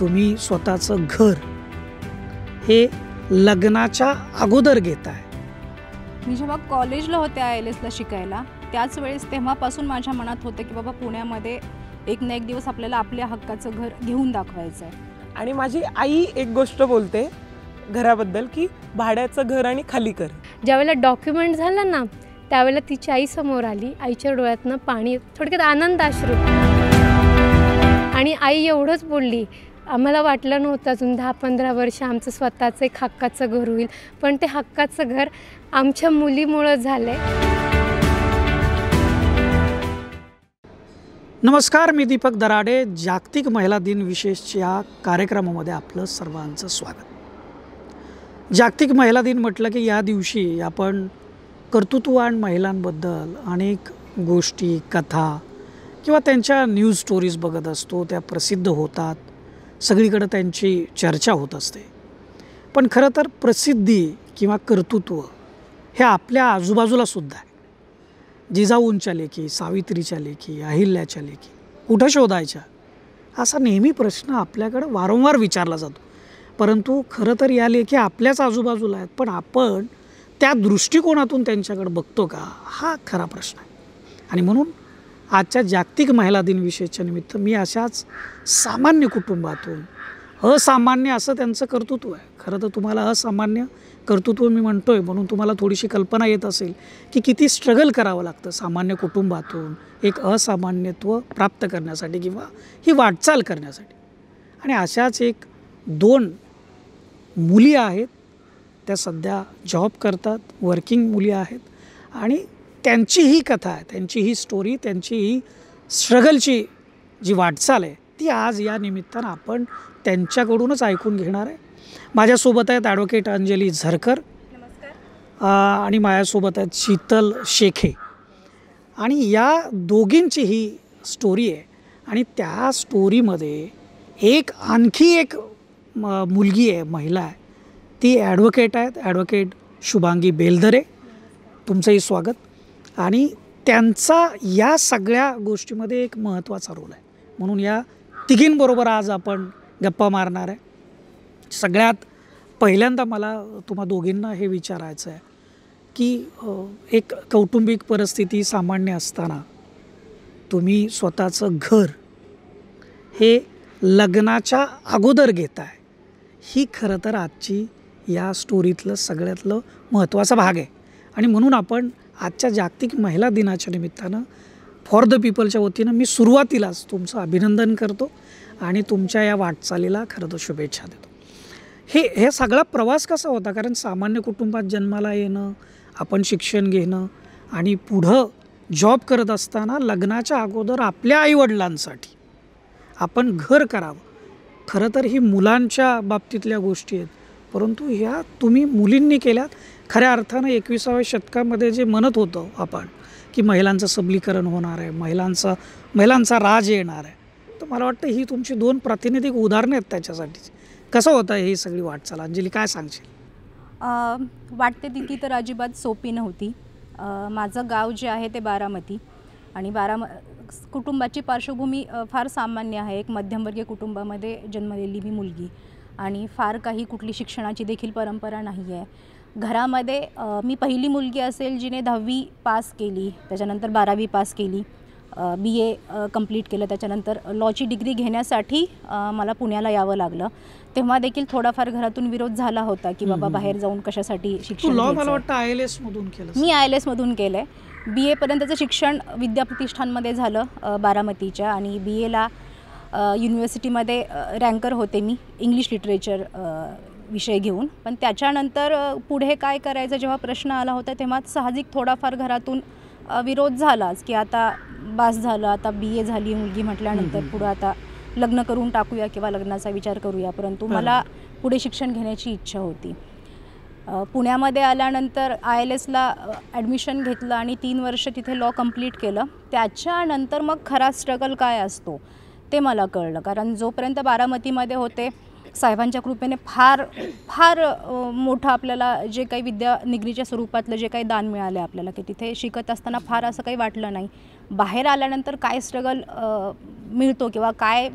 तुम्ही स्वतःचं घर हे लग्नाच्या अगोदर घेताय. मी जेव्हा कॉलेजला होते ILSला शिकायला त्याच वेळेस तेव्हापासून माझ्या मनात होतं की बाबा पुण्यामध्ये एक ना एक दिवस आपल्याला आपल्या हक्काचं घर घेऊन दाखवायचं आहे. आणि माझी आई एक गोष्ट बोलते घराबद्दल की भाड्याचं घर आणि खाली कर. ज्यावेळेला डॉक्युमेंट झालं ना त्यावेळेला तिची आई समोर आली. आईच्या डोळ्यातनं पाणी, थोडक्यात आनंद अश्रू. आणि आई एवढंच बोलली, आम्हाला वाटलं नव्हतं अजून 10-15 वर्ष आमचं स्वतःचं एक हक्काचं घर होईल, पण ते हक्काचं घर आमच्या मुलीमुळं झालं आहे. नमस्कार, मी दीपक दराडे. जागतिक महिला दिन विशेषच्या कार्यक्रमामध्ये आपलं सर्वांचं स्वागत. जागतिक महिला दिन म्हटलं की या दिवशी आपण कर्तृत्ववान महिलांबद्दल अनेक गोष्टी, कथा किंवा त्यांच्या न्यूज स्टोरीज बघत असतो. त्या प्रसिद्ध होतात, सगळीकडे त्यांची चर्चा होत असते. पण खरं तर प्रसिद्धी किंवा कर्तृत्व हे आपल्या आजूबाजूलासुद्धा आहे. जिजाऊंच्या लेखी, सावित्रीच्या लेखी, अहिल्याच्या लेखी कुठं शोधायच्या, असा नेहमी प्रश्न आपल्याकडं वारंवार विचारला जातो. परंतु खरं तर या लेखी आपल्याच आजूबाजूला आहेत, पण आपण त्या दृष्टिकोनातून त्यांच्याकडे बघतो का, हा खरा प्रश्न आहे. आणि म्हणून आजच्या जागतिक महिला दिन विशेषच्या निमित्त मी अशाच सामान्य कुटुंबातून, असामान्य असं त्यांचं कर्तृत्व आहे. खरं तर तुम्हाला असामान्य कर्तृत्व मी म्हणतो आहे म्हणून तुम्हाला थोडीशी कल्पना येत असेल की किती स्ट्रगल करावं लागतं सामान्य कुटुंबातून एक असामान्यत्व प्राप्त करण्यासाठी किंवा ही वाटचाल करण्यासाठी. आणि अशाच एक 2 मुली आहेत, त्या सध्या जॉब करतात, वर्किंग मुली आहेत. आणि त्यांची ही कथा आहे, त्यांची ही स्टोरी, त्यांची ही स्ट्रगलची जी वाटचाल आहे ती आज या निमित्तानं आपण त्यांच्याकडूनच ऐकून घेणार आहे. माझ्यासोबत आहेत ॲडव्होकेट अंजली झरकर आणि माझ्यासोबत आहेत शीतल शेखे. आणि या दोघींची ही स्टोरी आहे. आणि त्या स्टोरीमध्ये आणखी एक मुलगी आहे, महिला आहे, ती ॲडव्होकेट आहेत, ॲडव्होकेट शुभांगी बेलदरे. तुमचंही स्वागत. आणि त्यांचा या सगळ्या गोष्टीमध्ये एक महत्त्वाचा रोल आहे, म्हणून या तिघींबरोबर आज आपण गप्पा मारणार आहे. सगळ्यात पहिल्यांदा मला तुम्हा दोघींना हे विचारायचं आहे की एक कौटुंबिक परिस्थिती सामान्य असताना तुम्ही स्वतःचं घर हे लग्नाच्या अगोदर घेताय, ही खरं तर आजची या स्टोरीतलं सगळ्यातलं महत्त्वाचा भाग आहे. आणि म्हणून आपण आजच्या जागतिक महिला दिनाच्या निमित्तानं फॉर द पीपलच्या वतीनं मी सुरुवातीलाच तुमचं अभिनंदन करतो आणि तुमच्या या वाटचालीला खरं तर शुभेच्छा देतो. हे सगळा प्रवास कसा होता, कारण सामान्य कुटुंबात जन्माला येणं, आपण शिक्षण घेणं आणि पुढं जॉब करत असताना लग्नाच्या अगोदर आपल्या आईवडिलांसाठी आपण घर करावं, खरं तर ही मुलांच्या बाबतीतल्या गोष्टी आहेत. परंतु ह्या तुम्ही मुलींनी केल्यात. खऱ्या अर्थानं 21व्या शतकामध्ये जे म्हणत होतं आपण की महिलांचं सबलीकरण होणार आहे, महिलांचा राज येणार आहे, तर मला वाटतं ही तुमची 2 प्रातिनिधिक उदाहरणं आहेत त्याच्यासाठीची. कसं होतं ही सगळी वाटचाल, अंजली काय सांगशील? वाटते ती तर अजिबात सोपी नव्हती. माझं गाव जे आहे ते बारामती आणि कुटुंबाची पार्श्वभूमी फार सामान्य आहे. एक मध्यमवर्गीय कुटुंबामध्ये जन्मलेली मी मुलगी आणि फार काही कुठली शिक्षणाची देखील परंपरा नाही आहे. घरामध्ये मी पहिली मुलगी असेल जिने 10वी पास केली, त्याच्यानंतर 12वी पास केली, BA कंप्लीट केलं, त्याच्यानंतर लॉची डिग्री घेण्यासाठी मला पुण्याला यावं लागलं. तेव्हा देखील थोडाफार घरातून विरोध झाला होता की बाबा बाहेर जाऊन कशासाठी शिक्षण. मला वाटतं ILSमधून केलं. मी ILSमधून केलं आहे. BA पर्यंतचं शिक्षण विद्याप्रतिष्ठानमध्ये झालं बारामतीच्या आणि BAला युनिव्हर्सिटीमध्ये रँकर होते मी इंग्लिश लिटरेचर विषय घेऊन. पण त्याच्यानंतर पुढे काय करायचं जेव्हा प्रश्न आला होता तेव्हा साहजिक थोडाफार घरातून विरोध झालाच की आता बास झालं, आता BA झाली मुलगी म्हटल्यानंतर पुढं आता लग्न करून टाकूया किंवा लग्नाचा विचार करूया. परंतु मला पुढे शिक्षण घेण्याची इच्छा होती. पुण्यामध्ये आल्यानंतर ILSला ॲडमिशन घेतलं आणि 3 वर्ष तिथे लॉ कंप्लीट केलं. त्याच्यानंतर मग खरा स्ट्रगल काय असतो ते मला कळलं. कारण जोपर्यंत बारामतीमध्ये होते साहेबांच्या कृपेने फार फार मोठं आपल्याला जे काही विद्या निगरीच्या स्वरूपातलं जे काही दान मिळालं आपल्याला की तिथे शिकत असताना फार असं काही वाटलं नाही. बाहेर आल्यानंतर काय स्ट्रगल मिळतो किंवा काय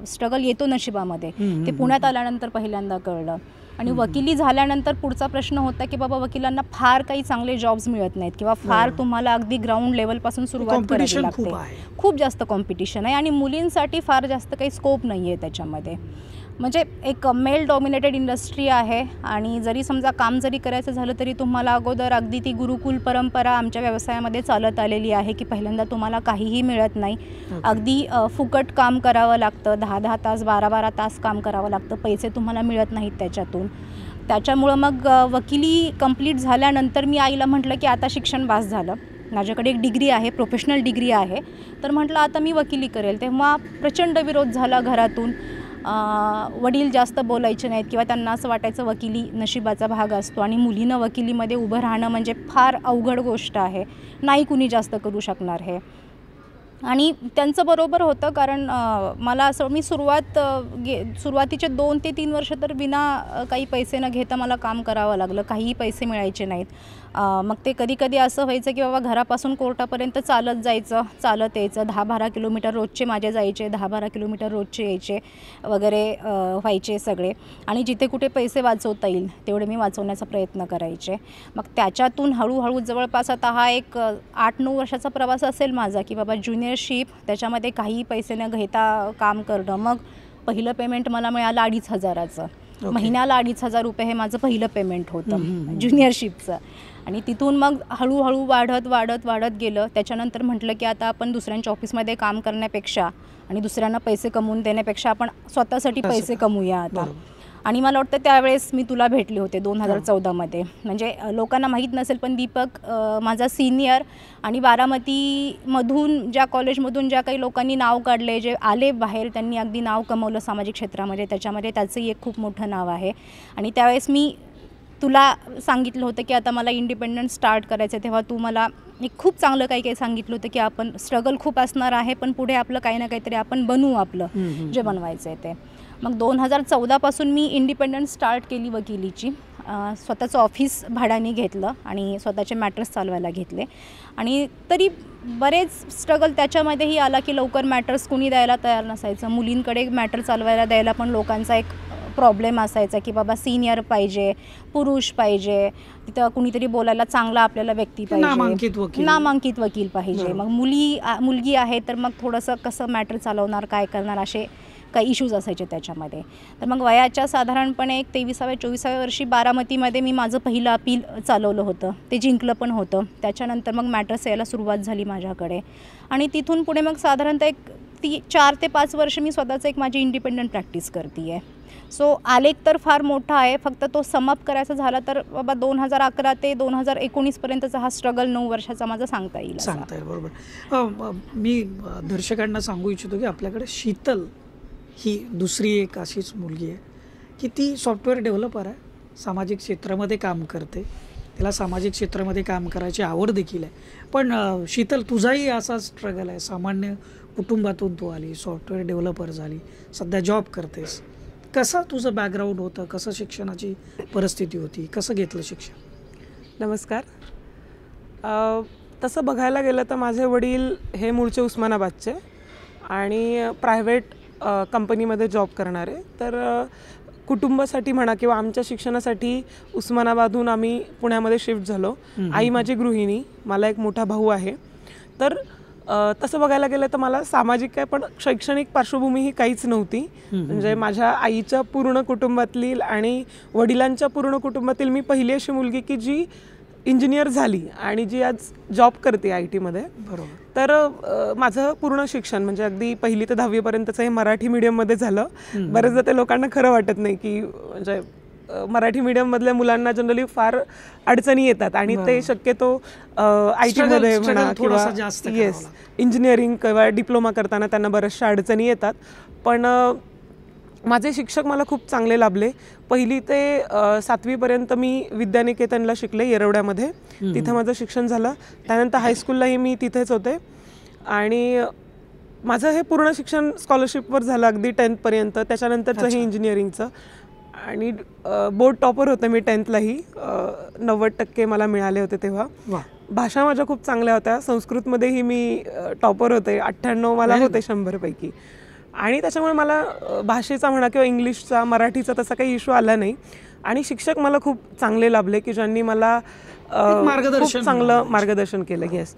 स्ट्रगल येतो नशिबामध्ये ते पुण्यात आल्यानंतर पहिल्यांदा कळलं. आणि वकिली झाल्यानंतर पुढचा प्रश्न होता की बाबा वकिलांना फार काही चांगले जॉब्स मिळत नाहीत किंवा फार तुम्हाला अगदी ग्राउंड लेवलपासून सुरुवात करावी लागते. खूप जास्त कॉम्पिटिशन आहे आणि मुलींसाठी फार जास्त काही स्कोप नाही आहे त्याच्यामध्ये. म्हणजे एक मेल डॉमिनेटेड इंडस्ट्री आहे आणि जरी समजा काम जरी करायचं झालं तरी तुम्हाला अगोदर अगदी ती गुरुकुल परंपरा आमच्या व्यवसायामध्ये चालत आलेली आहे की पहिल्यांदा तुम्हाला काहीही मिळत नाही. अगदी फुकट काम करावं लागतं, 10-10 तास 12-12 तास काम करावं लागतं, पैसे तुम्हाला मिळत नाहीत त्याच्यातून. त्याच्यामुळं मग वकिली कंप्लीट झाल्यानंतर मी आईला म्हटलं की आता शिक्षण बास झालं, माझ्याकडे एक डिग्री आहे, प्रोफेशनल डिग्री आहे, तर म्हटलं आता मी वकिली करेल. तेव्हा प्रचंड विरोध झाला घरातून. वडील जास्त बोलायचे नाहीत किंवा त्यांना असं वाटायचं वकिली नशिबाचा भाग असतो आणि मुलीनं वकिलीमध्ये उभं राहणं म्हणजे फार अवघड गोष्ट आहे, नाही कुणी जास्त करू शकणार हे. आणि त्यांचं बरोबर होतं, कारण मला असं मी सुरुवातीचे 2 ते 3 वर्ष तर विना काही पैसे न घेता मला काम करावं लागलं, काहीही पैसे मिळायचे नाहीत. मग ते कधी असं व्हायचं की बाबा घरापासून कोर्टापर्यंत चालत जायचं, चालत यायचं, 10-12 किलोमीटर रोजचे माझे जायचे, 10-12 किलोमीटर रोजचे यायचे वगैरे व्हायचे सगळे. आणि जिथे कुठे पैसे वाचवता येईल तेवढे मी वाचवण्याचा प्रयत्न करायचे. मग त्याच्यातून हळूहळू जवळपास आता हा एक 8-9 वर्षाचा प्रवास असेल माझा की बाबा ज्युनियरशिप, त्याच्यामध्ये काही पैसे न घेता काम करणं. मग पहिलं पेमेंट मला मिळालं 2,500चं. महिन्याला 2,500 रुपये हे माझं पहिलं पेमेंट होतं ज्युनियरशिपचं. आणि तिथून मग हळूहळू वाढत गेलं. त्याच्यानंतर म्हटलं की आता आपण दुसऱ्यांच्या ऑफिसमध्ये काम करण्यापेक्षा आणि दुसऱ्यांना पैसे कमवून देण्यापेक्षा आपण स्वतःसाठी पैसे कमवूया आता. आणि मला वाटतं त्यावेळेस मी तुला भेटले होते 2014मध्ये. म्हणजे लोकांना माहीत नसेल पण दीपक माझा सिनियर आणि बारामतीमधून ज्या कॉलेजमधून ज्या काही लोकांनी नाव काढले, जे आले बाहेर, त्यांनी अगदी नाव कमवलं सामाजिक क्षेत्रामध्ये, त्याच्यामध्ये त्याचंही एक खूप मोठं नाव आहे. आणि त्यावेळेस मी तुला सांगितलं होतं की आता मला इंडिपेंडंट स्टार्ट करायचं, तेव्हा तू मला एक खूप चांगलं काही सांगितलं होतं की आपण स्ट्रगल खूप असणार आहे पण पुढे आपलं काही ना काहीतरी आपण बनवू, आपलं जे बनवायचं आहे ते. मग 2014पासून मी इंडिपेंडंट स्टार्ट केली वकिलीची. स्वतःचं ऑफिस भाड्याने घेतलं आणि स्वतःचे मॅटर्स चालवायला घेतले. आणि तरी बरेच स्ट्रगल त्याच्यामध्येही आला की लवकर मॅटर्स कुणी द्यायला तयार नसायचं. मुलींकडे मॅटर चालवायला द्यायला पण लोकांचा एक प्रॉब्लेम असायचा की बाबा सिनियर पाहिजे, पुरुष पाहिजे, तिथं कुणीतरी बोलायला चांगला आपल्याला व्यक्ती पाहिजे, नामांकित वकील पाहिजे. मग मुलगी आहे तर मग थोडंसं कसं मॅटर चालवणार, काय करणार, असे काही इश्यूज असायचे त्याच्यामध्ये. तर मग वयाच्या साधारणपणे 23व्या-24व्या वर्षी बारामतीमध्ये मी माझं पहिलं अपील चालवलं होतं, ते जिंकलं पण होतं. त्याच्यानंतर मग मॅटर्स यायला सुरुवात झाली माझ्याकडे. आणि तिथून पुढे मग साधारणतः 4 ते 5 वर्ष मी स्वतःचं एक माझी इंडिपेंडंट प्रॅक्टिस करते आहे. सो आलेख तर फार मोठा आहे, फक्त तो समअप करायचा झाला तर बाबा 2011 ते 2019पर्यंतचा हा स्ट्रगल 9 वर्षाचा माझा सांगता येईल. बरोबर. मी दर्शकांना सांगू इच्छितो की आपल्याकडे शीतल ही दुसरी एक अशीच मुलगी आहे की ती सॉफ्टवेअर डेव्हलपर आहे, सामाजिक क्षेत्रामध्ये काम करते, तिला सामाजिक क्षेत्रामध्ये काम करायची आवड देखील आहे. पण शीतल, तुझाही असा स्ट्रगल आहे, सामान्य कुटुंबातून तू आली, सॉफ्टवेअर डेव्हलपर झाली, सध्या जॉब करतेस. कसं तुझं बॅकग्राऊंड होतं, कसं शिक्षणाची परिस्थिती होती, कसं घेतलं शिक्षण? नमस्कार. तसं बघायला गेलं तर माझे वडील हे मूळचे उस्मानाबादचे आणि प्रायव्हेट कंपनीमध्ये जॉब करणारे. तर कुटुंबासाठी म्हणा किंवा आमच्या शिक्षणासाठी उस्मानाबादहून आम्ही पुण्यामध्ये शिफ्ट झालो. आई माझी गृहिणी, मला एक मोठा भाऊ आहे. तर तसं बघायला गेलं तर मला सामाजिक काय पण शैक्षणिक पार्श्वभूमी ही काहीच नव्हती. म्हणजे माझ्या आईच्या पूर्ण कुटुंबातील आणि वडिलांच्या पूर्ण कुटुंबातील मी पहिली अशी मुलगी की जी इंजिनियर झाली आणि जी आज जॉब करते IT मध्ये. बरोबर. तर माझं पूर्ण शिक्षण म्हणजे अगदी 1ली ते 10वीपर्यंतचं हे मराठी मीडियममध्ये झालं. बरेचदा ते लोकांना खरं वाटत नाही की म्हणजे मराठी मीडियममधल्या मुलांना जनरली फार अडचणी येतात आणि ते शक्यतो IT मध्ये म्हणा किंवा इंजिनिअरिंग किंवा डिप्लोमा करताना त्यांना बऱ्याचशा अडचणी येतात. पण माझे शिक्षक मला खूप चांगले लाभले. 1ली ते 7वीपर्यंत मी विद्यानिकेतनला शिकले येरवड्यामध्ये, तिथं माझं शिक्षण झालं. त्यानंतर हायस्कूललाही मी तिथेच होते आणि माझं हे पूर्ण शिक्षण स्कॉलरशिपवर झालं अगदी 10thपर्यंत. त्याच्यानंतरचं हे इंजिनिअरिंगचं. आणि बोर्ड टॉपर होते मी 10thलाही, 90% मला मिळाले होते तेव्हा. भाषा माझ्या खूप चांगल्या होत्या. संस्कृतमध्येही मी टॉपर होते, 98 मला होते 100पैकी. आणि त्याच्यामुळे मला भाषेचा म्हणा किंवा इंग्लिशचा मराठीचा तसा काही इश्यू आला नाही. आणि शिक्षक मला खूप चांगले लाभले की ज्यांनी मला खूप चांगलं मार्गदर्शन केलं. येस,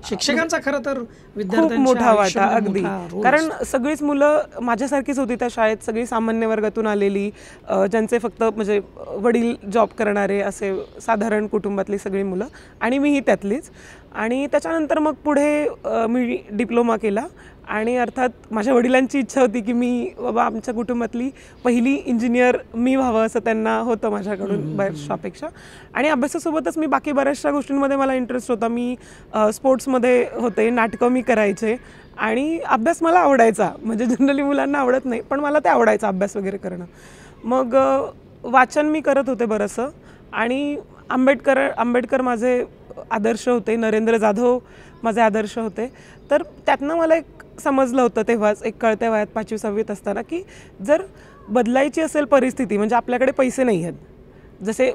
शिक्षकांचा खरं तर खूप विद्यार्थ्यांच्या मोठा वाटा. आयुष्यामध्ये अगदी, मोठा रोल कारण असतो. सगळीच मुलं माझ्यासारखीच होती त्या शाळेत, सगळी सामान्य वर्गातून आलेली, ज्यांचे फक्त म्हणजे वडील जॉब करणारे असे साधारण कुटुंबातली सगळी मुलं, आणि मीही त्यातलीच. आणि त्याच्यानंतर मग पुढे मी डिप्लोमा केला. आणि अर्थात माझ्या वडिलांची इच्छा होती की मी बाबा आमच्या कुटुंबातली पहिली इंजिनियर मी व्हावं, असं त्यांना होतं माझ्याकडून बऱ्याचशा अपेक्षा. आणि अभ्यासासोबतच मी बाकी बऱ्याचशा गोष्टींमध्ये मला इंटरेस्ट होता. मी स्पोर्ट्समध्ये होते, नाटकं मी करायचे, आणि अभ्यास मला आवडायचा. म्हणजे जनरली मुलांना आवडत नाही, पण मला ते आवडायचं अभ्यास वगैरे करणं. मग वाचन मी करत होते बरंचसं. आणि आंबेडकर माझे आदर्श होते, नरेंद्र जाधव माझे आदर्श होते. तर त्यातनं मला एक समजलं होतं तेव्हाच, एक कळत्या वयात 5वी 6वीत असताना, की जर बदलायची असेल परिस्थिती, म्हणजे आपल्याकडे पैसे नाही आहेत, जसे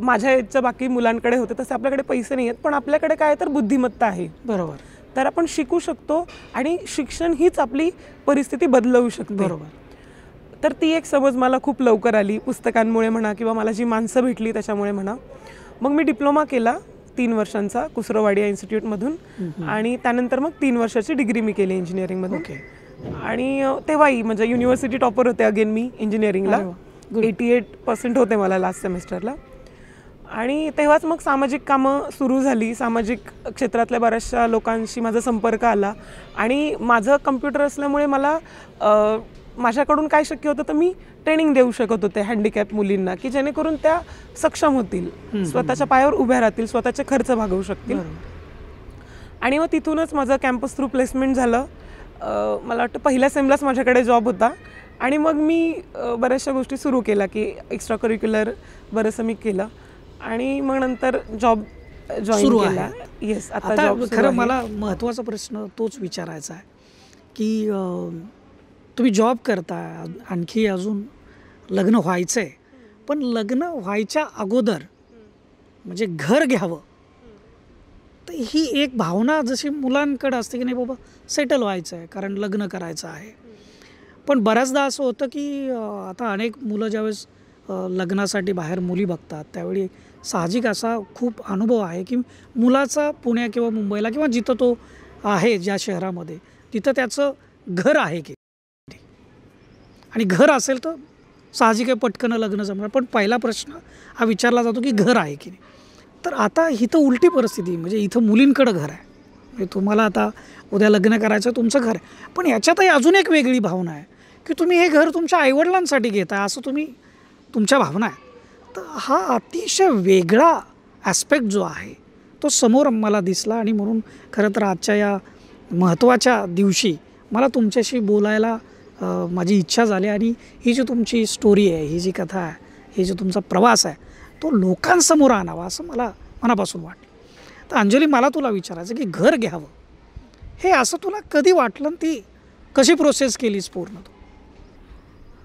माझ्या एजच्या बाकी मुलांकडे होते तसे आपल्याकडे पैसे नाही आहेत, पण आपल्याकडे काय तर बुद्धिमत्ता आहे. बरोबर. तर आपण शिकू शकतो, आणि शिक्षण हीच आपली परिस्थिती बदलवू शकते. बरोबर. तर ती एक समज मला खूप लवकर आली, पुस्तकांमुळे म्हणा किंवा मला जी माणसं भेटली त्याच्यामुळे म्हणा. मग मी डिप्लोमा केला 3 वर्षांचा कुसरोवाडिया इन्स्टिट्यूटमधून. आणि त्यानंतर मग 3 वर्षाची डिग्री मी केली इंजिनिअरिंगमधून. आणि तेव्हाही म्हणजे युनिव्हर्सिटी टॉपर होते अगेन मी इंजिनिअरिंगला. 88% होते मला लास्ट सेमिस्टरला. आणि तेव्हाच मग सामाजिक कामं सुरू झाली. सामाजिक क्षेत्रातल्या बऱ्याचशा लोकांशी माझा संपर्क आला. आणि माझं कम्प्युटर असल्यामुळे मला माझ्याकडून काय शक्य होतं तर मी ट्रेनिंग देऊ शकत होते हँडिकॅप मुलींना, की जेणेकरून त्या सक्षम होतील, स्वतःच्या पायावर उभ्या राहतील, स्वतःचे खर्च भागवू शकतील. आणि मग तिथूनच माझं कॅम्पस थ्रू प्लेसमेंट झालं. मला वाटतं पहिल्या सेमलाच माझ्याकडे जॉब होता. आणि मग मी बऱ्याचशा गोष्टी सुरू केल्या, की एक्स्ट्रा करिक्युलर बरंचसं मी केलं. आणि मग नंतर जॉब जॉईन केला. येस, आता जॉब खरं मला महत्त्वाचा प्रश्न तोच विचारायचा आहे की तुम्ही जॉब करताय, आणखी अजून लग्न व्हायचं आहे, पण लग्न व्हायच्या अगोदर म्हणजे घर घ्यावं, तर ही एक भावना जशी मुलांकडे असते की नाही बाबा सेटल व्हायचं आहे, कारण लग्न करायचं आहे. पण बऱ्याचदा असं होतं की आता अनेक मुलं ज्यावेळेस लग्नासाठी बाहेर मुली बघतात त्यावेळी साहजिक असा खूप अनुभव आहे की मुलाचा पुण्या किंवा मुंबईला किंवा जिथं तो आहे ज्या शहरामध्ये तिथं त्याचं घर आहे की, आणि घर असेल तर साहजिक आहे पटकन लग्न जमणार. पण पहिला प्रश्न हा विचारला जातो की घर आहे की नाही. तर आता इथं उलटी परिस्थिती, म्हणजे इथं मुलींकडं घर आहे, म्हणजे तुम्हाला आता उद्या लग्न करायचं तुमचं घर आहे, पण याच्यातही अजून एक वेगळी भावना आहे की तुम्ही हे घर तुमच्या आईवडिलांसाठी घेताय असं तुमच्या भावना आहे. तर हा अतिशय वेगळा ॲस्पेक्ट जो आहे तो समोर मला दिसला. आणि म्हणून खरं तर आजच्या या महत्त्वाच्या दिवशी मला तुमच्याशी बोलायला माझी इच्छा झाली. आणि ही जी तुमची स्टोरी आहे, ही जी कथा आहे, ही जो तुमचा प्रवास आहे तो लोकांसमोर आणावा असं मला मनापासून वाटलं. तर अंजली, मला तुला विचारायचं की घर घ्यावं हे असं तुला कधी वाटलं, ती कशी प्रोसेस केलीस पूर्ण तू?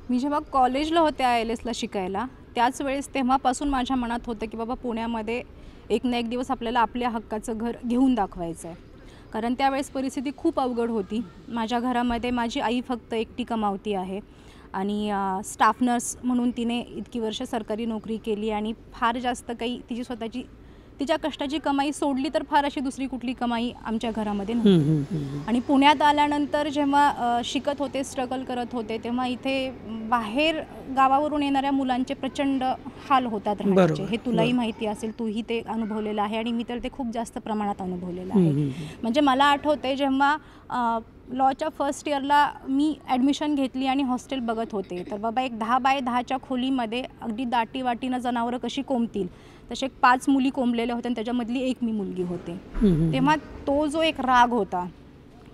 मी जेव्हा कॉलेजला होते ILSला शिकायला त्याच वेळेस तेव्हापासून माझ्या मनात होतं की बाबा पुण्यामध्ये एक ना एक दिवस आपल्याला आपल्या हक्काचं घर घेऊन दाखवायचं आहे. कारण त्यावेळेस परिस्थिती खूप अवघड होती. माझ्या घरामध्ये माझी आई फक्त एकटी कमावती आहे, आणि स्टाफ नर्स म्हणून तिने इतकी वर्ष सरकारी नोकरी केली, आणि फार जास्त काही तिच्या कष्टाची कमाई सोडली तर फार अशी दुसरी कुठली कमाई आमच्या घरामध्ये नव्हती. आणि पुण्यात आल्यानंतर जेव्हा शिकत होते, स्ट्रगल करत होते, तेव्हा इथे बाहेर गावावरून येणाऱ्या मुलांचे प्रचंड हाल होतात राहण्याचे. हे तुलाही माहिती असेल, तूही ते अनुभवलेलं आहे, आणि मी तर ते खूप जास्त प्रमाणात अनुभवलेलं आहे. म्हणजे मला आठवते जेव्हा लॉच्या फर्स्ट इयरला मी ॲडमिशन घेतली आणि हॉस्टेल बघत होते, तर बाबा एक 10 बाय 10च्या खोलीमध्ये अगदी दाटीवाटीनं जनावरं कशी कोंबतील तसे 5 मुली कोंबलेल्या होत्या, आणि त्याच्यामधली एक मी मुलगी होते. तेव्हा तो जो एक राग होता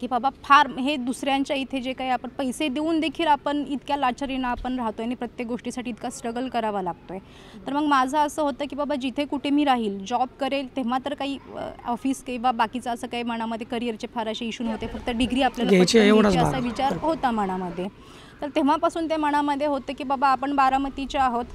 की बाबा फार हे दुसऱ्यांच्या इथे जे काही आपण पैसे देऊन देखील आपण इतक्या लाचारीनं आपण राहतोय आणि प्रत्येक गोष्टीसाठी इतका स्ट्रगल करावा लागतोय. तर मग माझं असं होतं की बाबा जिथे कुठे मी राहील, जॉब करेल, तेव्हा तर काही ऑफिस किंवा बाकीचं असं काही मनामध्ये करिअरचे फार असे इश्यू नव्हते, फक्त डिग्री आपल्याला असा विचार होता मनामध्ये. तर तेव्हापासून ते मनामध्ये होतं की बाबा आपण बारामतीचे आहोत,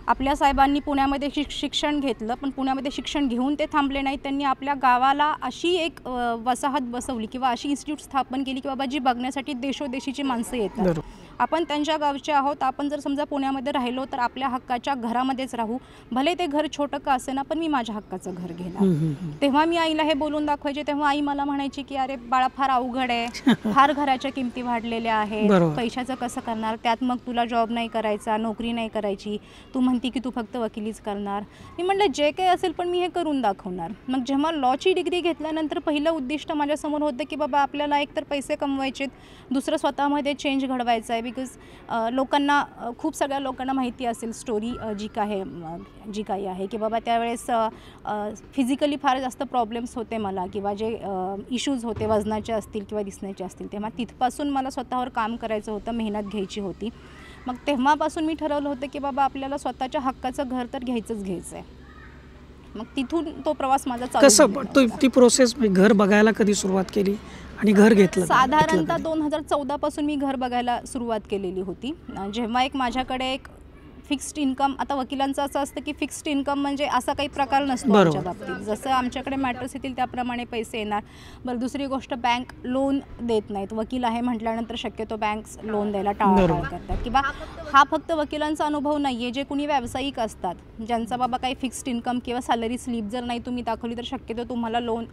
आपल्या साहेबांनी पुण्यामध्ये शिक्षण घेतलं, पण पुण्यामध्ये शिक्षण घेऊन ते थांबले नाही. त्यांनी आपल्या गावाला अशी एक वसाहत बसवली किंवा अशी इन्स्टिट्यूट स्थापन केली की बाबा जी बघण्यासाठी देशोदेशीची माणसं येतात. आपण त्यांच्या गावचे आहोत. आपण जर समजा पुण्यामध्ये राहिलो तर आपल्या हक्काच्या घरामध्येच राहू, भले ते घर छोटं का असेना, पण मी माझ्या हक्काचं घर घेणार. तेव्हा मी आईला हे बोलून दाखवायचे. तेव्हा आई मला म्हणायची की अरे बाळा फार अवघड आहे, फार घराच्या किमती वाढलेल्या आहेत, पैशाचं कसं करणार, त्यात मग तुला जॉब नाही करायचा, नोकरी नाही करायची, तू म्हणती की तू फक्त वकिलीच करणार. मी म्हटलं जे काही असेल पण मी हे करून दाखवणार. मग जेव्हा लॉची डिग्री घेतल्यानंतर पहिलं उद्दिष्ट माझ्यासमोर होतं की बाबा आपल्याला एकतर पैसे कमवायचेत, दुसरं स्वतःमध्ये चेंज घडवायचं आहे. बिकॉज लोकांना खूप सगळ्या लोकांना माहिती असेल स्टोरी जी काही आहे की बाबा त्यावेळेस फिजिकली फार जास्त प्रॉब्लेम्स होते मला, किंवा जे इश्यूज होते वजनाचे असतील किंवा दिसण्याचे असतील, तेव्हा तिथपासून मला स्वतःवर काम करायचं होतं, मेहनत घ्यायची होती. मग तेव्हापासून मी ठरवलं होतं की बाबा आपल्याला स्वतःच्या हक्काचं घर तर घ्यायचं आहे. मग तिथून तो प्रवास माझा चालू. कसं ती प्रोसेस, घर बघायला कधी सुरुवात केली आणि घर घेतलं? साधारणतः 2014 पासून मी घर बघायला सुरुवात केलेली होती. जेव्हा माझ्याकडे एक फिक्स्ड इन्कम, आता वकिलांचं असं असतं की फिक्स्ड इन्कम म्हणजे असा काही प्रकार नसतो आमच्या बाबतीत. जसं आमच्याकडे मॅटर्स येतील त्याप्रमाणे पैसे येणार. बरं, दुसरी गोष्ट बँक लोन देत नाहीत. वकील आहे म्हटल्यानंतर शक्यतो बँक्स लोन द्यायला टाळाटाळ करतात. किंवा हा फक्त वकिलांचा अनुभव नाही आहे, जे कुणी व्यावसायिक असतात ज्यांचा बाबा काही फिक्स्ड इन्कम किंवा सॅलरी स्लिप जर नाही तुम्ही दाखवली तर शक्यतो तुम्हाला लोन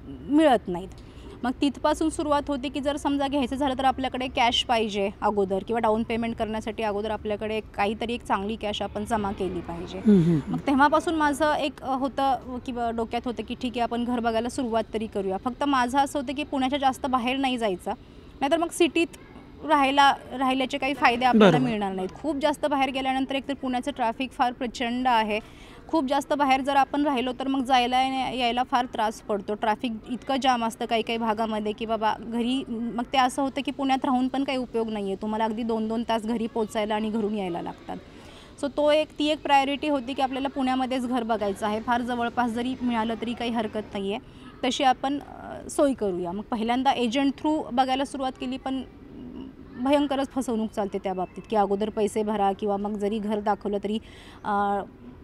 मिळत नाहीत. मग तिथपासून सुरुवात होती की जर समजा घ्यायचं झालं तर आपल्याकडे कॅश पाहिजे अगोदर, किंवा डाऊन पेमेंट करण्यासाठी अगोदर आपल्याकडे काहीतरी एक चांगली कॅश आपण जमा केली पाहिजे. मग तेव्हापासून माझं एक होतं किंवा डोक्यात होतं की ठीक आहे आपण घर बघायला सुरुवात तरी करूया. फक्त माझं असं होतं की पुण्याच्या जास्त बाहेर नाही जायचं, नाहीतर मग सिटीत राहिल्याचे काही फायदे आपल्याला मिळणार नाहीत. खूप जास्त बाहेर गेल्यानंतर एकतर पुण्याचं ट्रॅफिक फार प्रचंड आहे. खूप जास्त बाहेर जर आपण राहिलो तर मग जायला यायला फार त्रास पडतो. ट्रॅफिक इतकं जाम असतं काही काही भागामध्ये की बाबा घरी मग ते असं होतं की पुण्यात राहून पण काही उपयोग नाही आहे. तुम्हाला अगदी 2-2 तास घरी पोचायला आणि घरून यायला लागतात. सो ती एक प्रायोरिटी होती की आपल्याला पुण्यामध्येच घर बघायचं आहे. फार जवळपास जरी मिळालं तरी काही हरकत नाही आहे, तशी आपण सोय करूया. मग पहिल्यांदा एजंट थ्रू बघायला सुरुवात केली, पण भयंकरच फसवणूक चालते त्या बाबतीत की अगोदर पैसे भरा, किंवा मग जरी घर दाखवलं तरी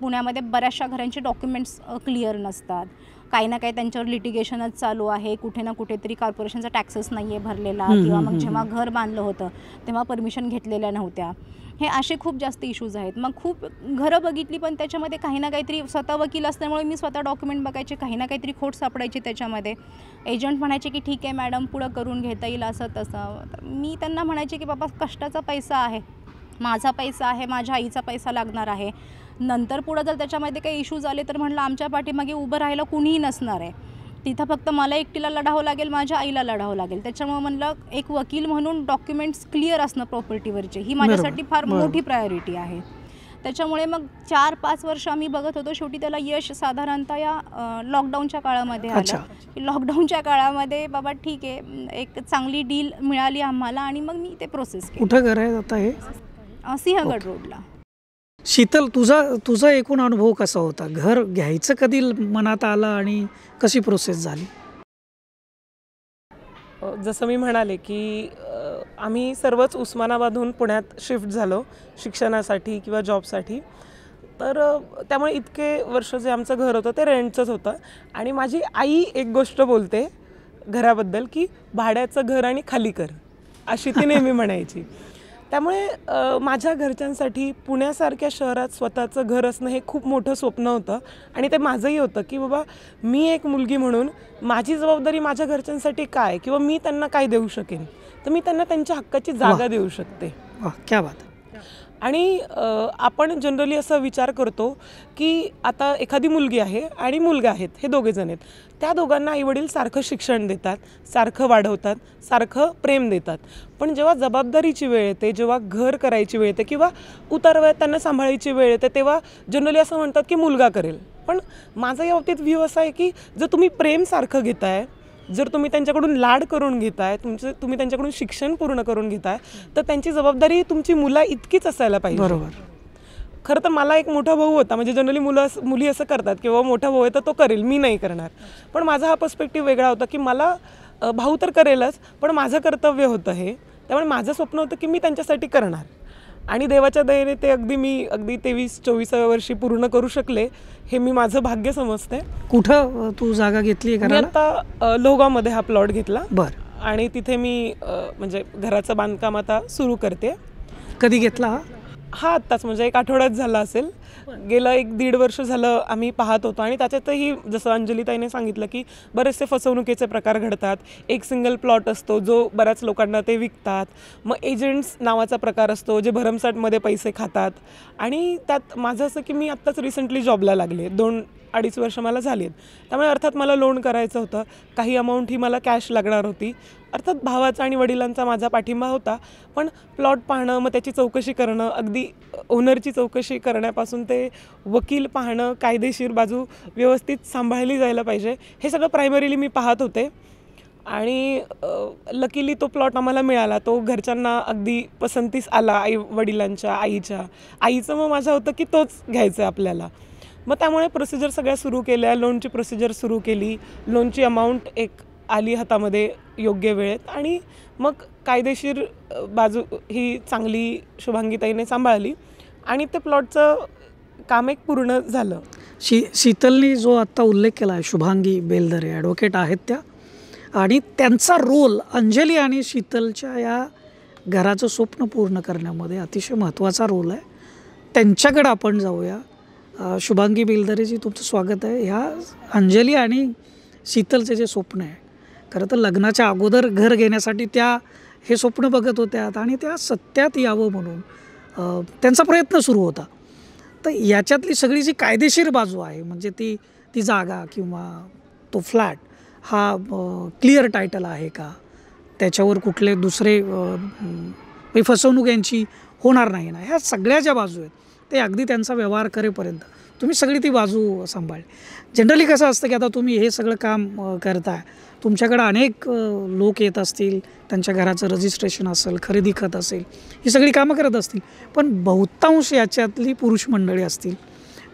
पुण्यामध्ये बऱ्याचशा घरांचे डॉक्युमेंट्स क्लिअर नसतात. काही ना काही त्यांच्यावर लिटिगेशनच चालू आहे. कुठे ना कुठेतरी कॉर्पोरेशनचा टॅक्सेस नाही आहे भरलेला, किंवा मग जेव्हा घर बांधलं होतं तेव्हा परमिशन घेतलेल्या नव्हत्या. हे असे खूप जास्त इश्यूज आहेत. मग खूप घरं बघितली, पण त्याच्यामध्ये काही ना काहीतरी, स्वतः वकील असल्यामुळे मी स्वतः डॉक्युमेंट बघायचे, काही ना काहीतरी खोट सापडायची त्याच्यामध्ये. एजंट म्हणायचे की ठीक आहे मॅडम पुढं करून घेता येईल असं तसं. तर मी त्यांना म्हणायचे की बाबा कष्टाचा पैसा आहे, माझा पैसा आहे, माझ्या आईचा पैसा लागणार आहे. नंतर पुढं जर त्याच्यामध्ये काही इश्यूज आले तर म्हटलं आमच्या पाठीमागे उभं राहायला कुणीही नसणार आहे. तिथं फक्त मला एकटीला लढावं लागेल, माझ्या आईला लढावं लागेल. त्याच्यामुळे म्हणलं एक वकील म्हणून डॉक्युमेंट्स क्लिअर असणं प्रॉपर्टीवरचे ही माझ्यासाठी फार मोठी प्रायोरिटी आहे. त्याच्यामुळे मग 4-5 वर्ष आम्ही बघत होतो. शेवटी त्याला यश साधारणतः या लॉकडाऊनच्या काळामध्ये आलं. लॉकडाऊनच्या काळामध्ये बाबा ठीक आहे एक चांगली डील मिळाली आम्हाला, आणि मग मी ते प्रोसेस केली. कुठं घर आहे आता हे? सिंहगड रोडला. शीतल, तुझा एकूण अनुभव कसा होता? घर घ्यायचं कधी मनात आलं आणि कशी प्रोसेस झाली? जसं मी म्हणाले की आम्ही सर्वच उस्मानाबादहून पुण्यात शिफ्ट झालो शिक्षणासाठी किंवा जॉबसाठी. तर त्यामुळे इतके वर्ष जे आमचं घर होतं ते रेंटचंच होतं. आणि माझी आई एक गोष्ट बोलते घराबद्दल की भाड्याचं घर आणि खाली कर, अशी ती नेहमी म्हणायची. त्यामुळे माझ्या घरच्यांसाठी पुण्यासारख्या शहरात स्वतःचं घर असणं हे खूप मोठं स्वप्न होतं. आणि ते माझंही होतं की बाबा मी एक मुलगी म्हणून माझी जबाबदारी माझ्या घरच्यांसाठी काय, किंवा मी त्यांना काय देऊ शकेन, तर मी त्यांना त्यांच्या हक्काची जागा देऊ शकते. क्या बात. आणि आपण जनरली असा विचार करतो की आता एखादी मुलगी आहे आणि मुलगा आहेत, हे दोघेजण आहेत, त्या दोघांना आईवडील सारखं शिक्षण देतात, सारखं वाढवतात, सारखं प्रेम देतात. पण जेव्हा जबाबदारीची वेळ येते, जेव्हा घर करायची वेळ येते किंवा उतारवयात त्यांना सांभाळायची वेळ येते, तेव्हा जनरली असं म्हणतात की मुलगा करेल. पण माझा या बाबतीत व्ह्यू असा आहे की जर तुम्ही प्रेम सारखं घेताय, जर तुम्ही त्यांच्याकडून लाड करून घेताय, तुम्ही त्यांच्याकडून शिक्षण पूर्ण करून घेताय, तर त्यांची जबाबदारी तुमची मुला इतकीच असायला पाहिजे. बरोबर. खरं तर मला एक मोठा भाऊ होता, म्हणजे जनरली मुली असं करतात की बाबा मोठा भाऊ आहे तर तो करेल, मी नाही करणार. पण माझा हा पर्स्पेक्टिव्ह वेगळा होता की मला भाऊ तर करेलच, पण माझं कर्तव्य होतं हे. त्यामुळे माझं स्वप्न होतं की मी त्यांच्यासाठी करणार. आणि देवाच्या दयेने ते मी अगदी 23-24व्या वर्षी पूर्ण करू शकले, हे मी माझं भाग्य समजते. कुठं तू जागा घेतली आहे मी करायला? आता लोहगावमध्ये हा प्लॉट घेतला बरं. आणि तिथे मी म्हणजे घराचं बांधकाम आता सुरू करते. कधी घेतला हा आत्ताच म्हणजे 1 आठवड्यात झाला असेल. गेलं 1-1.5 वर्ष झालं आम्ही पाहत होतो आणि त्याच्यातही जसं अंजलीताईने सांगितलं की बरेचसे फसवणुकीचे प्रकार घडतात. एक सिंगल प्लॉट असतो जो बऱ्याच लोकांना ते विकतात. मग एजंट्स नावाचा प्रकार असतो जे भरमसाठमध्ये पैसे खातात. आणि त्यात माझं असं की मी आत्ताच रिसेंटली जॉबला लागले, 2-2.5 वर्ष मला झाली आहेत. त्यामुळे अर्थात मला लोन करायचं होतं, काही अमाऊंट ही मला कॅश लागणार होती. अर्थात भावाचा आणि वडिलांचा माझा पाठिंबा होता, पण प्लॉट पाहणं, मग त्याची चौकशी करणं, अगदी ओनरची चौकशी करण्यापासून ते वकील पाहणं, कायदेशीर बाजू व्यवस्थित सांभाळली जायला पाहिजे, हे सगळं प्रायमरीली मी पाहत होते. आणि लकीली तो प्लॉट आम्हाला मिळाला. तो घरच्यांना अगदी पसंतीस आला, आई वडिलांच्या, आईचं मग माझं होतं की तोच घ्यायचा आहे आपल्याला. मग त्यामुळे प्रोसिजर सगळ्या सुरू केल्या, लोनची प्रोसिजर सुरू केली, लोनची अमाऊंट एक आली हातामध्ये योग्य वेळेत आणि मग कायदेशीर बाजू ही चांगली शुभांगीताईने सांभाळली आणि ते प्लॉटचं काम एक पूर्ण झालं. शीतलनी जो आत्ता उल्लेख केला आहे, शुभांगी बेलदरे ॲडव्होकेट आहेत त्या, आणि त्यांचा रोल अंजली आणि शीतलच्या या घराचं स्वप्न पूर्ण करण्यामध्ये अतिशय महत्त्वाचा रोल आहे. त्यांच्याकडे आपण जाऊया. शुभांगी बेलदरेजी, तुमचं स्वागत आहे. ह्या अंजली आणि शीतलचे जे स्वप्न आहे, खरं तर लग्नाच्या अगोदर घर घेण्यासाठी त्या हे स्वप्न बघत होत्या आणि त्या सत्यात यावं म्हणून त्यांचा प्रयत्न सुरू होता. तर याच्यातली सगळी जी कायदेशीर बाजू आहे, म्हणजे ती जागा किंवा तो फ्लॅट हा क्लिअर टायटल आहे का, त्याच्यावर कुठले दुसरे फसवणूक यांची होणार नाही ना, ह्या सगळ्या ज्या बाजू आहेत ते अगदी त्यांचा व्यवहार करेपर्यंत तुम्ही सगळी ती बाजू सांभाळली. जनरली कसं असतं की आता तुम्ही हे सगळं काम करताय, तुमच्याकडं अनेक लोक येत असतील, त्यांच्या घराचं रजिस्ट्रेशन असेल, खरेदी खत असेल, ही सगळी कामं करत असतील, पण बहुतांश याच्यातली पुरुष मंडळी असतील.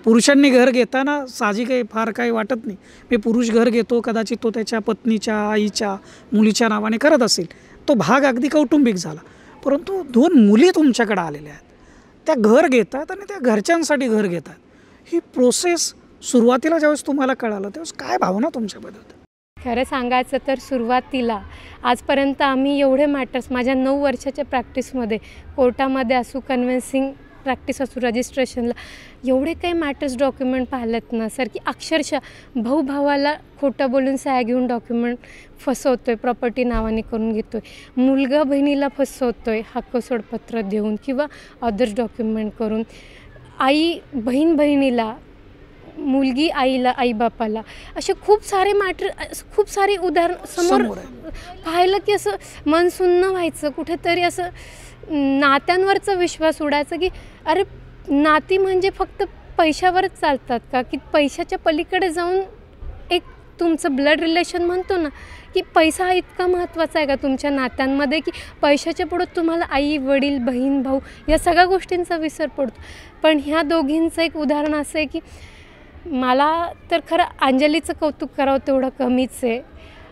पुरुषांनी घर घेताना साहजिक आहे, फार काही वाटत नाही. मी पुरुष घर घेतो, कदाचित तो त्याच्या पत्नीच्या, आईच्या, मुलीच्या नावाने करत असेल, तो भाग अगदी कौटुंबिक झाला. परंतु 2 मुली तुमच्याकडे आलेल्या आहेत, त्या घर घेतात आणि त्या घरच्यांसाठी घर घेतात. ही प्रोसेस सुरुवातीला ज्यावेळेस तुम्हाला कळालं त्यावेळेस काय भावना तुमच्याबद्दल? खरं सांगायचं तर सुरुवातीला आजपर्यंत आम्ही एवढे मॅटर्स माझ्या 9 वर्षाच्या प्रॅक्टिसमध्ये, कोर्टामध्ये असू, कन्व्हिन्सिंग प्रॅक्टिस असू, रजिस्ट्रेशनला, एवढे काही मॅटर्स डॉक्युमेंट पाहिलेत ना सर, की अक्षरशः भावाला खोटं बोलून सह्या घेऊन डॉक्युमेंट फसवतो आहे, प्रॉपर्टी नावाने करून घेतो आहे, मुलगा बहिणीला फसवतो आहे हक्क सोडपत्र देऊन किंवा अदर्स डॉक्युमेंट करून, आई बहिणीला, मुलगी आईला, आईबापाला, असे खूप सारे मॅटर, खूप सारे उदाहरण समोर पाहिलं की असं मन सुन्न व्हायचं. कुठेतरी असं नात्यांवरचा विश्वास उडायचा की अरे नाती म्हणजे फक्त पैशावरच चालतात का, की पैशाच्या पलीकडे जाऊन एक तुमचं ब्लड रिलेशन म्हणतो ना, की पैसा हा इतका महत्त्वाचा आहे का तुमच्या नात्यांमध्ये, की पैशाच्या पुढं तुम्हाला आई वडील बहीण भाऊ या सगळ्या गोष्टींचा विसर पडतो. पण ह्या दोघींचं एक उदाहरण असं आहे की मला तर खरं अंजलीचं कौतुक करावं तेवढं कमीच आहे.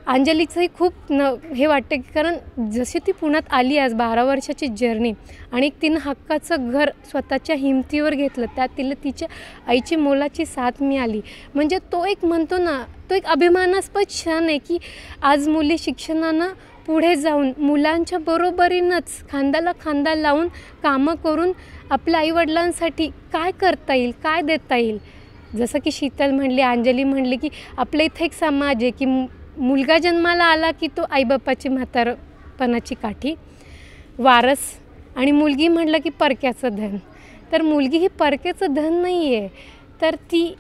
अंजलीचंही खूप हे वाटतं की कारण जशी ती पुण्यात आली आज 12 वर्षाची जर्नी आणि तिनं हक्काचं घर स्वतःच्या हिमतीवर घेतलं, त्यात तिला तिच्या आईची मोलाची साथ मिळाली. म्हणजे तो एक म्हणतो ना, तो एक अभिमानास्पद क्षण आहे की आज मुली शिक्षणानं पुढे जाऊन मुलांच्या बरोबरीनंच खांद्याला खांदा लावून कामं करून आपल्या आईवडिलांसाठी काय करता येईल, काय देता येईल. जसं की शीतल म्हणली, अंजली म्हणली की आपल्या इथं एक समाज आहे की मुलगा जन्माला आला की तो आईबापाची म्हातारपणाची काठी, वारस, आणि मुलगी म्हटलं की परक्याचं धन. तर मुलगी ही परक्याचं धन नाही आहे, तर ती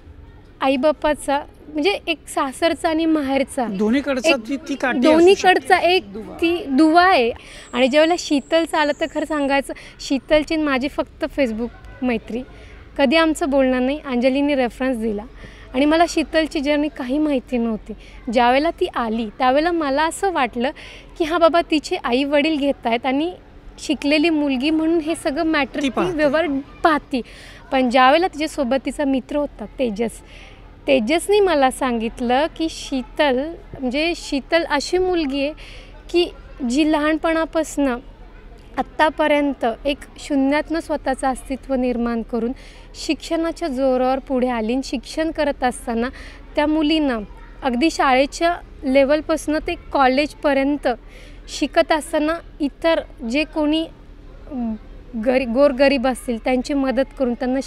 आईबापाचा म्हणजे एक सासरचा आणि माहेरचा दोन्हीकडचा एक ती दुवा आहे. आणि ज्यावेळेला शीतलचं आलं तर खरं सांगायचं, शीतलची माझी फक्त फेसबुक मैत्री, कधी आमचं बोलणं नाही. अंजलीने रेफरन्स दिला आणि मला शीतलची जर्नी काही माहिती नव्हती. ज्यावेळेला ती आली त्यावेळेला मला असं वाटलं की हा बाबा तिचे आई वडील घेत आहेत आणि शिकलेली मुलगी म्हणून हे सगळं मॅटर ती व्यवहार पाहती. पण ज्यावेळेला तिच्यासोबत तिचा मित्र होता तेजसनी मला सांगितलं की शीतल अशी मुलगी आहे की जी लहानपणापासून आत्तापर्यंत एक शून्यातनं स्वतःचं अस्तित्व निर्माण करून शिक्षणाच्या जोरावर पुढे आली. शिक्षण करत असताना त्या मुलींना अगदी शाळेच्या लेवलपासून ते कॉलेजपर्यंत शिकत असताना इतर जे कोणी गोरगरीब असतील त्यांची मदत करून त्यांना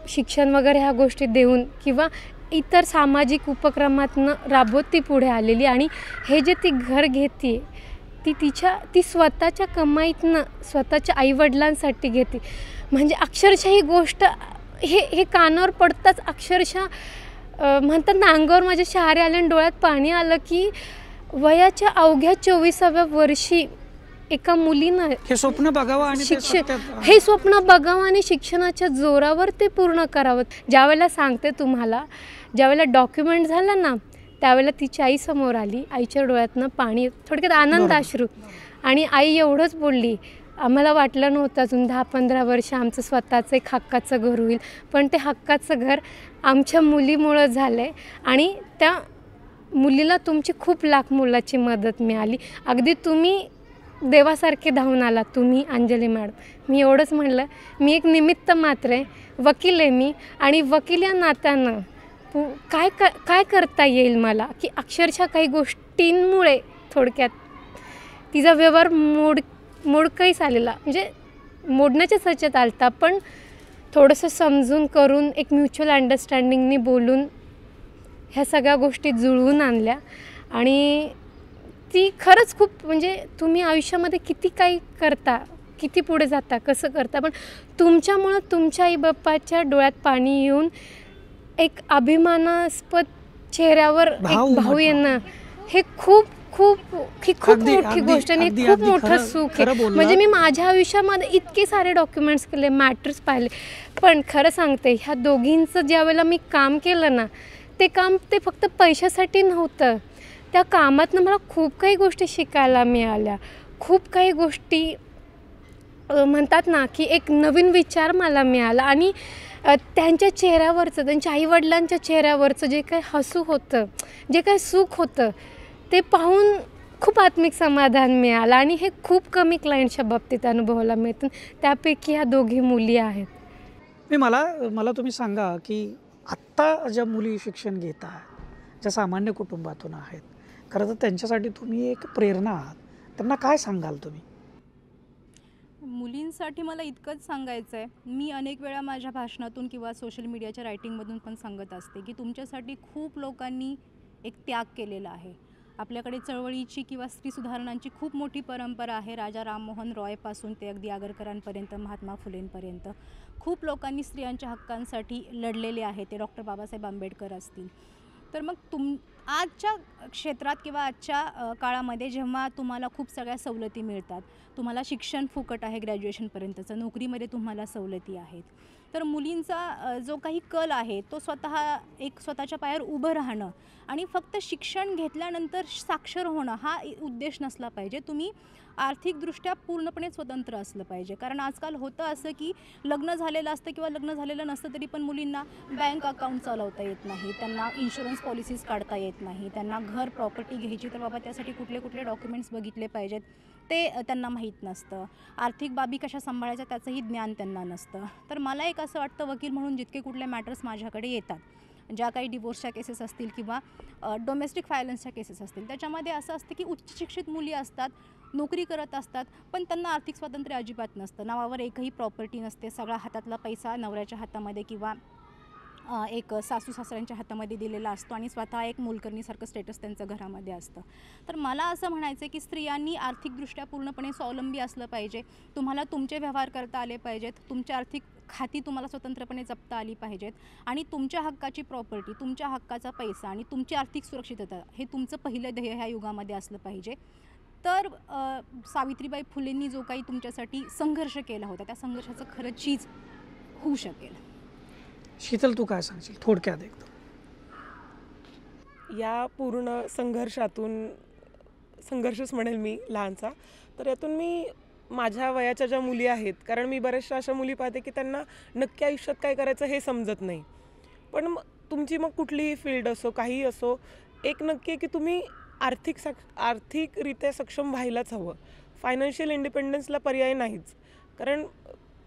शिक्षण वगैरे ह्या गोष्टी देऊन किंवा इतर सामाजिक उपक्रमातनं राबवत ती पुढे आलेली. आणि हे जे ती घर घेते ती स्वतःच्या कमाईतनं स्वतःच्या आईवडिलांसाठी घेते. म्हणजे अक्षरशः ही गोष्ट हे कानावर पडताच अक्षरशः म्हणतात ना, अंगावर माझ्या शहारे आले आणि डोळ्यात पाणी आलं की वयाच्या अवघ्या 24व्या वर्षी एका मुलीनं हे स्वप्न बघावं आणि हे स्वप्न बघावं आणि शिक्षणाच्या जोरावर ते पूर्ण करावं. ज्यावेळेला सांगते तुम्हाला, ज्यावेळेला डॉक्युमेंट झालं ना, त्यावेळेला तिची आई समोर आली. आईच्या डोळ्यातनं पाणी, थोडक्यात आनंद अश्रू. आणि आई एवढंच बोलली, आम्हाला वाटलं नव्हतं अजून 10-15 वर्ष आमचं स्वतःचं एक हक्काचं घर होईल, पण ते हक्काचं घर आमच्या मुलीमुळं झालं आहे. आणि त्या मुलीला तुमची खूप लाख मोलाची मदत मिळाली. अगदी तुम्ही देवासारखे धावून आला तुम्ही, अंजली मॅडम. मी एवढंच म्हणलं, मी एक निमित्त मात्र आहे, वकील आहे मी. आणि वकील या नात्यानं काय करता येईल मला, की अक्षरशः काही गोष्टींमुळे थोडक्यात तिचा व्यवहार मोडकळीस आलेला, म्हणजे मोडण्याच्या सचेत आलता, पण थोडंसं समजून करून एक म्युच्युअल अंडरस्टँडिंगनी बोलून ह्या सगळ्या गोष्टी जुळवून आणल्या. आणि ती खरंच खूप, म्हणजे तुम्ही आयुष्यामध्ये किती काही करता, किती पुढे जाता, कसं करता, पण तुमच्यामुळं तुमच्या आईबापाच्या डोळ्यात पाणी येऊन एक अभिमानास्पद चेहऱ्यावर एक भाऊ येणं, हे खूप मोठी गोष्ट आणि खूप मोठं सुख आहे. म्हणजे मी माझ्या आयुष्यामध्ये इतके सारे डॉक्युमेंट्स केले, मॅटर्स पाहिले, पण खरं सांगते, ह्या दोघींचं ज्यावेळेला मी काम केलं ना, ते काम ते फक्त पैशासाठी नव्हतं. त्या कामातनं मला खूप काही गोष्टी शिकायला मिळाल्या. खूप काही गोष्टी म्हणतात ना, की एक नवीन विचार मला मिळाला. आणि त्यांच्या चेहऱ्यावरचं, त्यांच्या आईवडिलांच्या चेहऱ्यावरचं जे काही हसू होतं, जे काही सुख होतं, ते पाहून खूप आत्मिक समाधान मिळालं. आणि हे खूप कमी क्लायंटच्या बाबतीत अनुभवायला मिळतं. त्यापैकी ह्या दोघी मुली आहेत. मला तुम्ही सांगा की आत्ता ज्या मुली शिक्षण घेत आहेत, ज्या सामान्य कुटुंबातून आहेत, खरं तर त्यांच्यासाठी तुम्ही एक प्रेरणा आहात. त्यांना काय सांगाल तुम्ही? मुलींसाठी मला इतकंच सांगायचं आहे, मी अनेक वेळा माझ्या भाषणातून किंवा सोशल मीडियाच्या रायटिंगमधून पण सांगत असते की तुमच्यासाठी खूप लोकांनी एक त्याग केलेला आहे. आपल्याकडे चळवळीची किंवा स्त्री सुधारणांची खूप मोठी परंपरा आहे. राजा राममोहन रॉयपासून ते अगदी आगरकरांपर्यंत, महात्मा फुलेंपर्यंत खूप लोकांनी स्त्रियांच्या हक्कांसाठी लढलेले आहे. ते डॉक्टर बाबासाहेब आंबेडकर असतील. तर मग आजच्या क्षेत्रात किंवा आजच्या काळामध्ये जेव्हा तुम्हाला खूप सगळ्या सवलती मिळतात, तुम्हाला शिक्षण फुकट आहे ग्रॅज्युएशनपर्यंतचं, नोकरीमध्ये तुम्हाला सवलती आहेत, तर मुलींचा जो काही कल आहे तो स्वतःच्या पायावर उभं राहणं आणि फक्त शिक्षण घेतल्यानंतर साक्षर होणं हा उद्देश नसला पाहिजे. तुम्ही आर्थिकदृष्ट्या पूर्णपणे स्वतंत्र असलं पाहिजे. कारण आजकाल होतं असं की लग्न झालेलं असतं किंवा लग्न झालेलं नसतं तरी पण मुलींना बँक अकाउंट चालवता येत नाही, त्यांना इन्शुरन्स पॉलिसीज काढता येत नाही, त्यांना घर प्रॉपर्टी घ्यायची तर बाबा त्यासाठी कुठले डॉक्युमेंट्स बघितले पाहिजेत ते त्यांना माहीत नसतं, आर्थिक बाबी कशा सांभाळायच्या त्याचंही ज्ञान त्यांना नसतं. तर मला एक असं वाटतं, वकील म्हणून जितके कुठले मॅटर्स माझ्याकडे येतात, ज्या काही डिवोर्सच्या केसेस असतील किंवा डोमेस्टिक व्हायलन्सच्या केसेस असतील, त्याच्यामध्ये असं असतं की उच्च शिक्षित मुली असतात, नोकरी करत असतात, पण त्यांना आर्थिक स्वातंत्र्य अजिबात नसतं, नावावर एकही प्रॉपर्टी नसते, सगळा हातातला पैसा नवऱ्याच्या हातामध्ये किंवा एक सासू सासऱ्यांच्या हातामध्ये दिलेला असतो आणि स्वतः एक मोलकरणीसारखं स्टेटस त्यांचं घरामध्ये असतं. तर मला असं म्हणायचं आहे की स्त्रियांनी आर्थिकदृष्ट्या पूर्णपणे स्वावलंबी असलं पाहिजे. तुम्हाला तुमचे व्यवहार करता आले पाहिजेत, तुमच्या आर्थिक खाती तुम्हाला स्वतंत्रपणे जपता आली पाहिजेत आणि तुमच्या हक्काची प्रॉपर्टी, तुमच्या हक्काचा पैसा आणि तुमची आर्थिक सुरक्षितता हे तुमचं पहिलं ध्येय ह्या युगामध्ये असलं पाहिजे. तर सावित्रीबाई फुलेंनी जो काही तुमच्यासाठी संघर्ष केला होता त्या संघर्षाचं खरं चीज होऊ शकेल. शीतल, तू काय सांगशील थोडक्यात एकदम? या पूर्ण संघर्षच म्हणेल मी लहानचा, तर यातून मी माझ्या वयाच्या ज्या मुली आहेत, कारण मी बऱ्याचशा अशा मुली पाहते की त्यांना नक्की आयुष्यात काय करायचं हे समजत नाही, पण तुमची मग कुठलीही फील्ड असो, काही असो, एक नक्की आहे की तुम्ही आर्थिकरित्या सक्षम व्हायलाच हवं. फायनान्शियल इंडिपेंडन्सला पर्याय नाहीच. कारण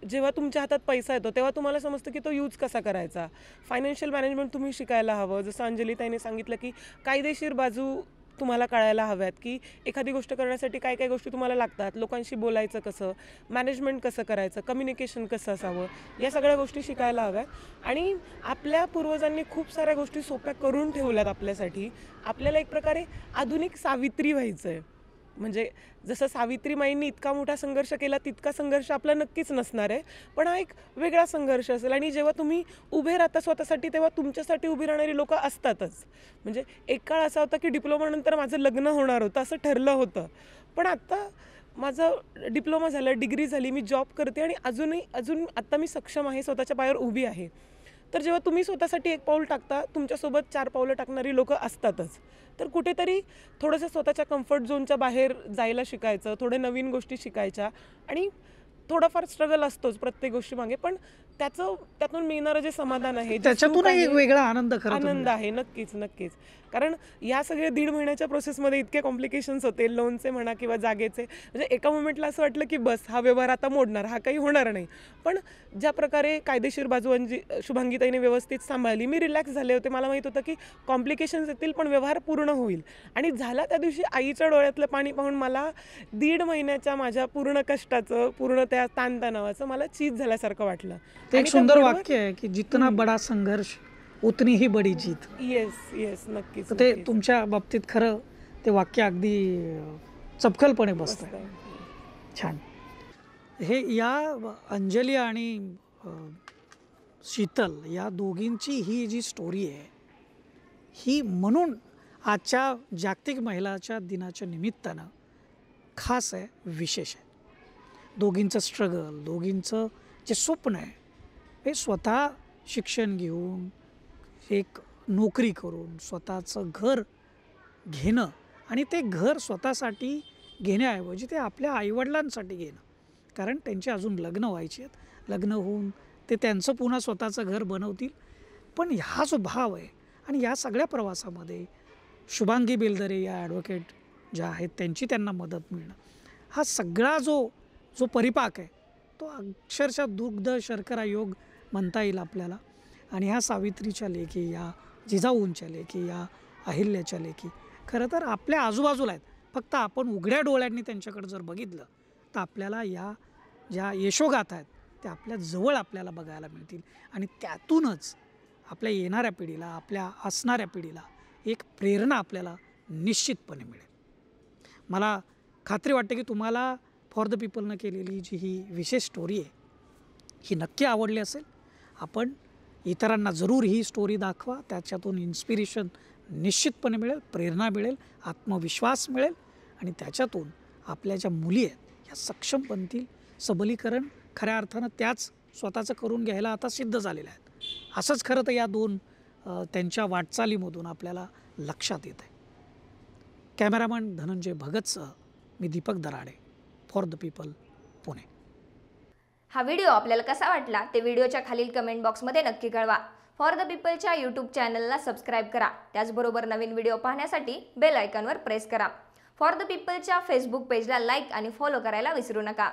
जेव्हा तुमच्या हातात पैसा येतो तेव्हा तुम्हाला समजतं की तो यूज कसा करायचा. फायनान्शियल मॅनेजमेंट तुम्ही शिकायला हवं. जसं अंजलीताईने सांगितलं की कायदेशीर बाजू तुम्हाला कळायला हव्यात, की एखादी गोष्ट करण्यासाठी काय काय गोष्टी तुम्हाला लागतात, लोकांशी बोलायचं कसं, मॅनेजमेंट कसं करायचं, कम्युनिकेशन कसं असावं, या सगळ्या गोष्टी शिकायला हव्यात. आणि आपल्या पूर्वजांनी खूप साऱ्या गोष्टी सोप्या करून ठेवल्यात आपल्यासाठी. आपल्याला एक प्रकारे आधुनिक सावित्री व्हायचं आहे. म्हणजे जसं सावित्रीमाईंनी इतका मोठा संघर्ष केला तितका संघर्ष आपला नक्कीच नसणार आहे, पण हा एक वेगळा संघर्ष असेल. आणि जेव्हा तुम्ही उभे राहता स्वतःसाठी तेव्हा तुमच्यासाठी उभी राहणारी लोकं असतातच. म्हणजे एक काळ असा होता की डिप्लोमानंतर माझं लग्न होणार होतं असं ठरलं होतं, पण आत्ता माझं डिप्लोमा झालं, डिग्री झाली, मी जॉब करते आणि अजून आत्ता मी सक्षम आहे, स्वतःच्या पायावर उभी आहे. तर जेव्हा तुम्ही स्वतःसाठी एक पाऊल टाकता तुमच्यासोबत 4 पावलं टाकणारी लोकं असतातच. तर कुठेतरी थोडंसं स्वतःच्या कम्फर्ट झोनच्या बाहेर जायला शिकायचं, थोडे नवीन गोष्टी शिकायच्या. आणि थोडाफार स्ट्रगल असतोच प्रत्येक गोष्टीमागे, पण त्यातून मिळणारं जे समाधान आहे, त्याच्यातून एक वेगळा आनंद आनंद आहे. नक्कीच. कारण या सगळ्या 1.5 महिन्याच्या प्रोसेसमध्ये इतके कॉम्प्लिकेशन्स होते, लोनचे म्हणा किंवा जागेचे. म्हणजे एका मोमेंटला असं वाटलं की बस हा व्यवहार आता मोडणार, हा काही होणार नाही. पण ज्या प्रकारे कायदेशीर बाजू शुभांगीताईने व्यवस्थित सांभाळली, मी रिलॅक्स झाले होते. मला माहीत होतं की कॉम्प्लिकेशन्स येतील पण व्यवहार पूर्ण होईल. आणि झाला त्या दिवशी आईच्या डोळ्यातलं पाणी पाहून मला 1.5 महिन्याच्या माझ्या पूर्ण कष्टाचं, पूर्ण त्या ताणतणावाचं मला चीज झाल्यासारखं वाटलं. ते एक सुंदर वाक्य आहे की जितना बडा संघर्ष उतनी ही बडी जीत. येस नक्कीच. ते तुमच्या बाबतीत खरं ते वाक्य अगदी चपखलपणे बसतं. छान. हे या अंजली आणि शीतल या दोघींची ही जी स्टोरी आहे ही म्हणून आजच्या जागतिक महिलाच्या दिनाच्या निमित्तानं खास आहे, विशेष आहे. दोघींचं स्ट्रगल, दोघींचं जे स्वप्न आहे हे स्वतः शिक्षण घेऊन एक नोकरी करून स्वतःचं घर घेणं आणि ते घर स्वतःसाठी घेण्याऐवजी ते आपल्या आईवडिलांसाठी घेणं. कारण त्यांचे अजून लग्न व्हायचे आहेत, लग्न होऊन ते त्यांचं पुन्हा स्वतःचं घर बनवतील. पण हा जो भाव आहे आणि या सगळ्या प्रवासामध्ये शुभांगी बेलदरे या ॲडव्होकेट ज्या आहेत त्यांची त्यांना मदत मिळणं, हा सगळा जो परिपाक आहे तो अक्षरशः दुग्ध शर्करा योग म्हणता येईल आपल्याला. आणि ह्या सावित्रीच्या लेखी, या जिजाऊंच्या लेखी, या अहिल्याच्या लेखी खरं तर आपल्या आजूबाजूला आहेत. फक्त आपण उघड्या डोळ्यांनी त्यांच्याकडे जर बघितलं तर आपल्याला या ज्या यशोगाथा आहेत त्या आपल्या जवळ आपल्याला बघायला मिळतील. आणि त्यातूनच आपल्या येणाऱ्या पिढीला, आपल्या असणाऱ्या पिढीला एक प्रेरणा आपल्याला निश्चितपणे मिळेल. मला खात्री वाटते की तुम्हाला फॉर द पीपलनं केलेली जी ही विशेष स्टोरी आहे ही नक्की आवडली असेल. आपण इतरांना जरूर ही स्टोरी दाखवा. त्याच्यातून इन्स्पिरेशन निश्चितपणे मिळेल, प्रेरणा मिळेल, आत्मविश्वास मिळेल आणि त्याच्यातून आपल्या ज्या मुली आहेत ह्या सक्षम बनतील. सबलीकरण खऱ्या अर्थानं त्याच स्वतःचं करून घ्यायला आता सिद्ध झालेल्या आहेत. असंच खरं तर या दोन त्यांच्या वाटचालीमधून आपल्याला लक्षात येत आहे. कॅमेरामन धनंजय भगतसह मी Deepak Darade, for the people, Pune. हा व्हिडिओ आपल्याला कसा वाटला ते व्हिडिओच्या खालील कमेंट बॉक्समध्ये नक्की कळवा. फॉर द पीपलच्या यूट्यूब चॅनलला सबस्क्राईब करा. त्याचबरोबर नवीन व्हिडिओ पाहण्यासाठी बेल आयकॉनवर प्रेस करा. फॉर द पीपलच्या फेसबुक पेजला लाईक आणि फॉलो करायला विसरू नका.